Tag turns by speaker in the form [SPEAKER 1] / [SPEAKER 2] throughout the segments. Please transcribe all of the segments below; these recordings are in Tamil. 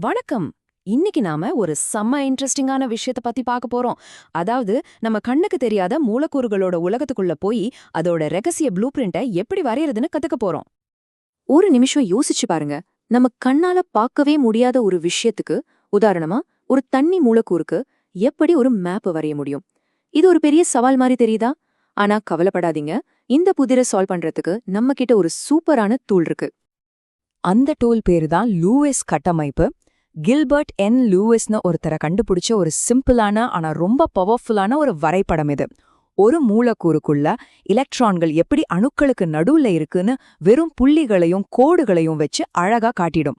[SPEAKER 1] வணக்கம். இன்னைக்கு நாம ஒரு செம்ம இன்ட்ரெஸ்டிங்கான விஷயத்த பத்தி பார்க்க போறோம். அதாவது நம்ம கண்ணுக்கு தெரியாத மூலக்கூறுகளோட உலகத்துக்குள்ள போய் அதோட ரகசிய ப்ளூ பிரிண்ட்டை எப்படி வரையறதுன்னு கத்துக்க போறோம்.
[SPEAKER 2] ஒரு நிமிஷம் யோசிச்சு பாருங்க. நம்ம கண்ணால பார்க்கவே முடியாத ஒரு விஷயத்துக்கு, உதாரணமா ஒரு தண்ணி மூலக்கூறுக்கு எப்படி ஒரு மேப் வரைய முடியும்? இது ஒரு பெரிய சவால் மாதிரி தெரியுதா? ஆனா கவலைப்படாதீங்க. இந்த புதிரை சால்வ் பண்றதுக்கு நம்ம கிட்ட ஒரு சூப்பரான டூல் இருக்கு.
[SPEAKER 3] அந்த டூல் பேரு தான் லூயிஸ் கட்டமைப்பு. கில்பர்ட் என் லூயிஸ்னு ஒருத்தரை கண்டுபிடிச்ச ஒரு சிம்பிளான ஆனா ரொம்ப பவர்ஃபுல்லான ஒரு வரைபடம் இது. ஒரு மூலக்கூறுக்குள்ள எலக்ட்ரான்கள் எப்படி அணுக்களுக்கு நடுவுல இருக்குன்னு வெறும் புள்ளிகளையும் கோடுகளையும் வச்சு அழகா காட்டிடும்.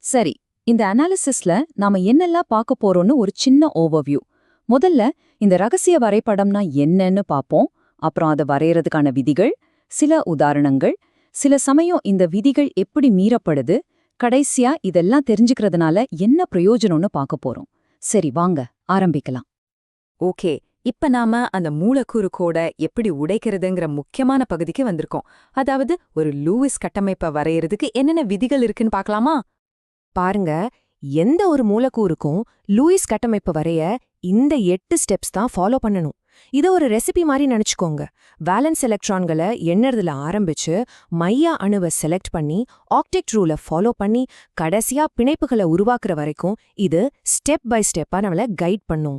[SPEAKER 2] சரி, இந்த அனாலிசிஸ்ல நாம என்னெல்லாம் பார்க்க போறோம்னு ஒரு சின்ன ஓவர்வியூ. முதல்ல இந்த ரகசிய வரைபடம்னா என்னன்னு பார்ப்போம். அப்புறம் அதை வரையறதுக்கான விதிகள், சில உதாரணங்கள், சில சமயம் இந்த விதிகள் எப்படி மீறப்படுது, கடைசியா இதெல்லாம் தெரிஞ்சுக்கிறதுனால என்ன பிரயோஜனம்னு பார்க்க போறோம். சரி, வாங்க ஆரம்பிக்கலாம்.
[SPEAKER 3] ஓகே, இப்ப நாம அந்த மூலக்கூறு கோட எப்படி உடைக்கிறதுங்கிற முக்கியமான பகுதிக்கு வந்திருக்கோம். அதாவது ஒரு லூயிஸ் கட்டமைப்பை வரையறதுக்கு என்னென்ன விதிகள் இருக்குன்னு பார்க்கலாமா?
[SPEAKER 1] பாருங்க, எந்த ஒரு மூலக்கூறுக்கும் லூயிஸ் கட்டமைப்பு வரைய இந்த 8 ஸ்டெப்ஸ் தான் ஃபாலோ பண்ணணும். இதை ஒரு ரெசிபி மாதிரி நினைச்சுக்கோங்க. வேலன்ஸ் எலக்ட்ரான்களை எண்ணறதுல ஆரம்பிச்சு மைய அணுவை செலக்ட் பண்ணி ஆக்டெக்ட் ரூலை ஃபாலோ பண்ணி கடைசியா பிணைப்புகளை உருவாக்குற வரைக்கும் இது ஸ்டெப் பை ஸ்டெப்பா நம்மள கைட் பண்ணும்.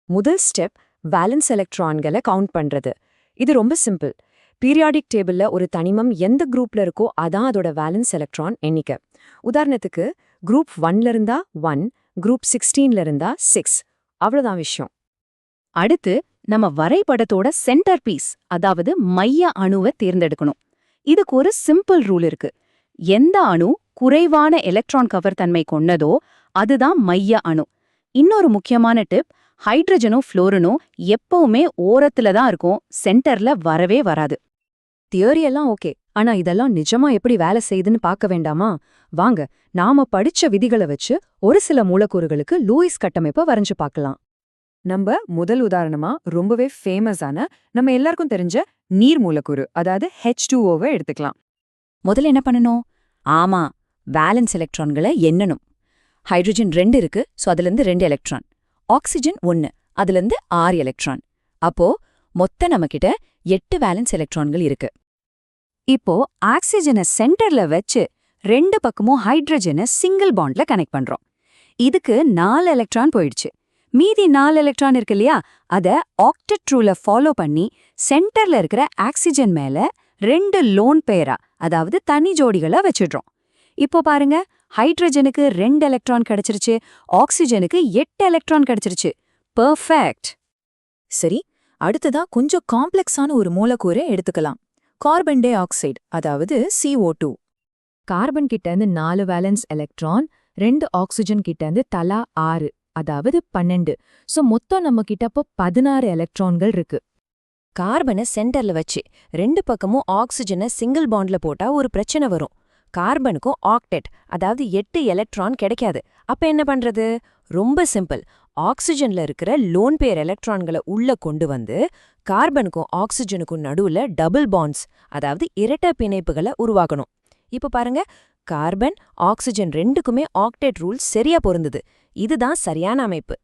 [SPEAKER 2] முதல் ஸ்டெப் வேலன்ஸ் எலக்ட்ரான்களை கவுண்ட் பண்றது. இது ரொம்ப சிம்பிள். பீரியாடிக் டேபிள்ல ஒரு தனிமம் எந்த குரூப்ல இருக்கோ அதான் அதோட வேலன்ஸ் எலக்ட்ரான் எண்ணிக்கை. உதாரணத்துக்கு குரூப் 1ல இருந்தா 1, குரூப் 16ல இருந்தா 6. அவ்வளவுதான் விஷயம். அடுத்து நம்ம வரைபடத்தோட சென்டர் பீஸ், அதாவது மைய அணுவை தேர்ந்தெடுக்கணும். இதுக்கு ஒரு சிம்பிள் ரூல் இருக்கு. எந்த அணு குறைவான எலக்ட்ரான் கவர் தன்மை கொண்டதோ அதுதான் மைய அணு. இன்னொரு முக்கியமான டிப், ஹைட்ரஜனும் ஃப்ளோரினும் எப்பவுமே ஓரத்துல தான் இருக்கும், சென்டர்ல வரவே வராது. தியரி எல்லாம் ஓகே, ஆனா இதெல்லாம் நிஜமா எப்படி வேலை செய்யுதுன்னு பார்க்க வேண்டாமா? வாங்க, நாம படிச்ச விதிகளை வச்சு ஒரு சில மூலக்கூறுகளுக்கு லூயிஸ் கட்டமைப்பை வரைஞ்சு பார்க்கலாம். நம்ம முதல் உதாரணமா ரொம்பவே ஃபேமஸான, நம்ம எல்லாருக்கும் தெரிஞ்ச நீர் மூலக்கூறு, அதாவது H2O-வை எடுத்துக்கலாம். முதல்ல என்ன பண்ணணும்? ஆமா, வேலன்ஸ் எலக்ட்ரான்களை எண்ணணும். ஹைட்ரஜன் 2 இருக்கு, சோ அதுலேருந்து 2 எலக்ட்ரான். ஆக்சிஜன் 1, அதுலேருந்து 6 எலக்ட்ரான். அப்போ மொத்த நம்மகிட்ட 8 வேலன்ஸ் எலக்ட்ரான்கள் இருக்கு. இப்போ ஆக்சிஜனை சென்டர்ல வச்சு 2 பக்கமும் ஹைட்ரஜனை சிங்கிள் பாண்ட்ல கனெக்ட் பண்றோம். இதுக்கு 4 எலக்ட்ரான் போயிடுச்சு. மீதி 4 எலக்ட்ரான் இருக்கு இல்லையா, அத ஆக்டெட் ரூலை ஃபாலோ பண்ணி சென்டர்ல இருக்கிற ஆக்சிஜன் மேல 2 லோன் பேரா, அதாவது தனி ஜோடிகளா வச்சிடுறோம். இப்போ பாருங்க, ஹைட்ரஜனுக்கு 2 எலக்ட்ரான் கிடைச்சிருச்சு, ஆக்சிஜனுக்கு 8 எலக்ட்ரான் கிடைச்சிருச்சு. பெர்ஃபெக்ட்.
[SPEAKER 3] சரி, அடுத்ததா கொஞ்சம் காம்ப்ளெக்ஸான ஒரு மூலக்கூறை எடுத்துக்கலாம். கார்பன் டை ஆக்சைடு, அதாவது CO2. கார்பன் கிட்ட இருந்து 4 வேலன்ஸ் எலக்ட்ரான், 2 ஆக்சிஜன் கிட்ட இருந்து தலா 6, அதாவது 12. சோ மொத்தம் நம்ம கிட்ட அப்போ 16 எலக்ட்ரான்கள் இருக்கு.
[SPEAKER 1] கார்பனை சென்டர்ல வச்சு 2 பக்கமும் ஆக்சிஜனை சிங்கிள் பாண்ட்ல போட்டா ஒரு பிரச்சனை வரும். கார்பனுக்கும் ஆக்டெட், அதாவது 8 எலக்ட்ரான் கிடைக்காது. அப்ப என்ன பண்றது? ரொம்ப சிம்பிள். ஆக்சிஜன்ல இருக்கிற லோன் பேர் எலக்ட்ரான்களை உள்ள கொண்டு வந்து கார்பனுக்கும் ஆக்சிஜனுக்கும் நடுவுல டபுள் பாண்ட்ஸ், அதாவது இரட்டை பிணைப்புகளை உருவாக்கணும். இப்ப பாருங்க, கார்பன் ஆக்சிஜன் 2க்குமே ஆக்டெட் ரூல் சரியா பொருந்தது. இதுதான் சரியான அமைப்பு.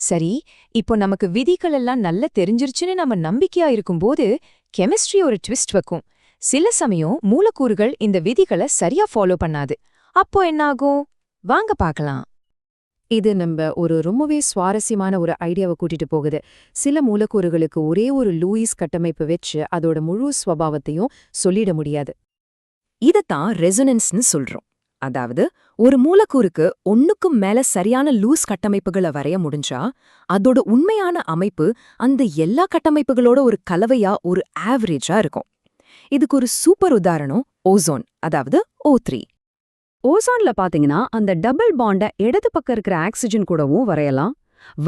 [SPEAKER 3] சரி, இப்போ நமக்கு விதிகள் எல்லாம் நல்லா தெரிஞ்சிருச்சுன்னு நம்ம நம்பிக்கையா இருக்கும்போது கெமிஸ்ட்ரி ஒரு ட்விஸ்ட் வைக்கும். சில சமயம் மூலக்கூறுகள் இந்த விதிகளை சரியா ஃபாலோ பண்ணாது. அப்போ என்னாகும்? வாங்க பார்க்கலாம்.
[SPEAKER 2] இது நம்ம ஒரு ரொம்பவே சுவாரஸ்யமான ஒரு ஐடியாவை கூட்டிட்டு போகுது. சில மூலக்கூறுகளுக்கு ஒரே ஒரு லூயிஸ் கட்டமைப்பு வச்சு அதோட முழு ஸ்வபாவத்தையும் சொல்லிட முடியாது. இதத்தான் ரெசொனன்ஸ்னு சொல்றோம். அதாவது ஒரு மூலக்கூறுக்கு ஒன்னுக்கும் மேல சரியான லூஸ் கட்டமைப்புகளை வரைய முடிஞ்சா அதோட உண்மையான அமைப்பு அந்த எல்லா கட்டமைப்புகளோட ஒரு கலவையா, ஒரு ஆவரேஜா இருக்கும். இதுக்கு ஒரு சூப்பர் உதாரணம் ஓசோன், அதாவது O3. ஓசோன்ல பாத்தீங்கன்னா அந்த டபுள் பாண்ட இடது பக்கம் இருக்கிற ஆக்சிஜன் கூடவும் வரையலாம்,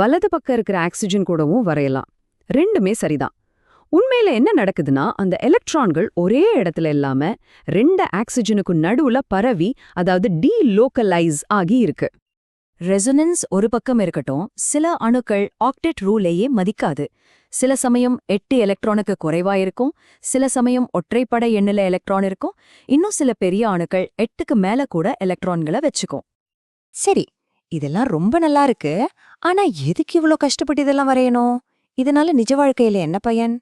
[SPEAKER 2] வலது பக்கம் இருக்கிற ஆக்சிஜன் கூடவும் வரையலாம். ரெண்டுமே சரிதான். உண்மையில என்ன நடக்குதுன்னா, அந்த எலக்ட்ரான்கள் ஒரே இடத்துல இல்லாம 2 ஆக்சிஜனுக்கு நடுவுல பரவி, அதாவது டீலோக்கலைஸ் ஆகி இருக்கு. ரெசொனன்ஸ் ஒரு பக்கம் இருக்கட்டும், சில அணுக்கள் ஆக்டெட் ரூலையே மதிக்காது. சில சமயம் 8 எலக்ட்ரானுக்கு குறைவா இருக்கும், சில சமயம் ஒற்றைப்படை எண்ணில எலக்ட்ரான் இருக்கும், இன்னும் சில பெரிய அணுக்கள் 8க்கு மேல கூட எலக்ட்ரான்களை வச்சுக்கும்.
[SPEAKER 1] சரி, இதெல்லாம் ரொம்ப நல்லா இருக்கு. ஆனா எதுக்கு இவ்ளோ கஷ்டப்பட்டு இதெல்லாம் வரையணும்? இதனால நிஜ வாழ்க்கையில என்ன பயன்?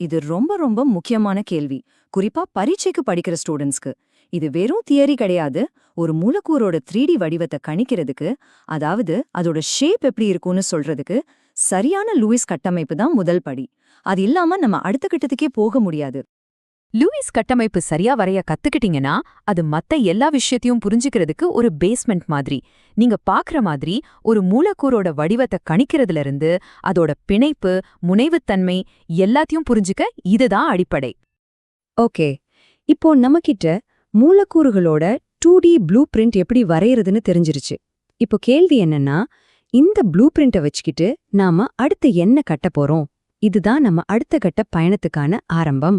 [SPEAKER 2] இது ரொம்ப ரொம்ப முக்கியமான கேள்வி, குறிப்பா பரீட்சைக்கு படிக்கிற ஸ்டூடெண்ட்ஸ்க்கு. இது வெறும் தியரி கிடையாது. ஒரு மூலக்கூறோட 3D வடிவத்தை கணிக்கிறதுக்கு, அதாவது அதோட ஷேப் எப்படி இருக்கும்னு சொல்றதுக்கு சரியான லூயிஸ் கட்டமைப்பு தான் முதல் படி. அது இல்லாம நம்ம அடுத்த கட்டத்துக்கே போக முடியாது.
[SPEAKER 3] லூயிஸ் கட்டமைப்பு சரியா வரைய கத்துக்கிட்டீங்கன்னா அது மத்த எல்லா விஷயத்தையும் புரிஞ்சுக்கிறதுக்கு ஒரு பேஸ்மெண்ட் மாதிரி. நீங்க பாக்குற மாதிரி ஒரு மூலக்கூறோட வடிவத்தை கணிக்கிறதுல இருந்து அதோட பிணைப்பு, முனைவுத்தன்மை எல்லாத்தையும் புரிஞ்சுக்க இதுதான் அடிப்படை.
[SPEAKER 2] ஓகே, இப்போ நம்மகிட்ட மூலக்கூறுகளோட 2D ப்ளூ பிரிண்ட் எப்படி வரையறதுன்னு தெரிஞ்சிருச்சு. இப்போ கேள்வி என்னன்னா, இந்த ப்ளூ பிரிண்ட்டை வச்சுக்கிட்டு நாம அடுத்து என்ன கட்ட போறோம்? இதுதான் நம்ம அடுத்த கட்ட பயணத்துக்கான ஆரம்பம்.